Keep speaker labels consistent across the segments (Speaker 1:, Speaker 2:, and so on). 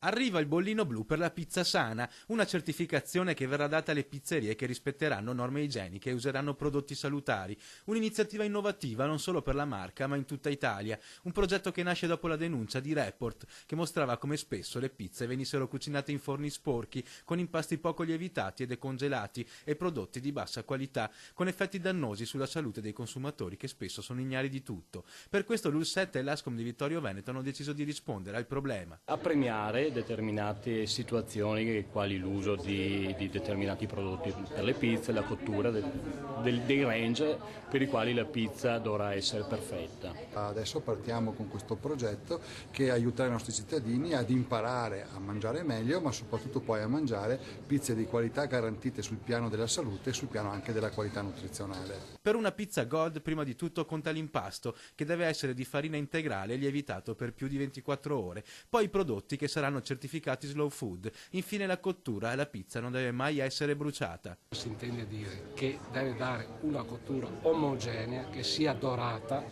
Speaker 1: Arriva il bollino blu per la pizza sana, una certificazione che verrà data alle pizzerie che rispetteranno norme igieniche e useranno prodotti salutari. Un'iniziativa innovativa non solo per la marca ma in tutta Italia. Un progetto che nasce dopo la denuncia di Report, che mostrava come spesso le pizze venissero cucinate in forni sporchi, con impasti poco lievitati e decongelati e prodotti di bassa qualità, con effetti dannosi sulla salute dei consumatori che spesso sono ignari di tutto. Per questo l'ULSET e l'Ascom di Vittorio Veneto hanno deciso di rispondere al problema.
Speaker 2: A premiare determinate situazioni quali l'uso di determinati prodotti per le pizze, la cottura dei range per i quali la pizza dovrà essere perfetta.
Speaker 3: Adesso partiamo con questo progetto che aiuterà i nostri cittadini ad imparare a mangiare meglio, ma soprattutto poi a mangiare pizze di qualità garantite sul piano della salute e sul piano anche della qualità nutrizionale.
Speaker 1: Per una pizza Gold prima di tutto conta l'impasto, che deve essere di farina integrale e lievitato per più di 24 ore, poi i prodotti che saranno certificati slow food, infine la cottura. La pizza non deve mai essere bruciata.
Speaker 4: Si intende dire che deve dare una cottura omogenea, che sia dorata,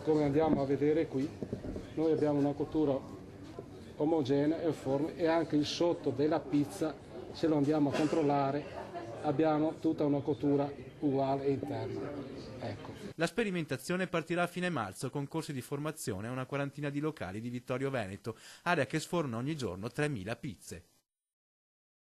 Speaker 4: come andiamo a vedere qui. Noi abbiamo una cottura omogenea e uniforme, e anche il sotto della pizza, se lo andiamo a controllare, abbiamo tutta una cottura uguale e interna. Ecco.
Speaker 1: La sperimentazione partirà a fine marzo con corsi di formazione a una quarantina di locali di Vittorio Veneto, area che sforna ogni giorno 3.000 pizze.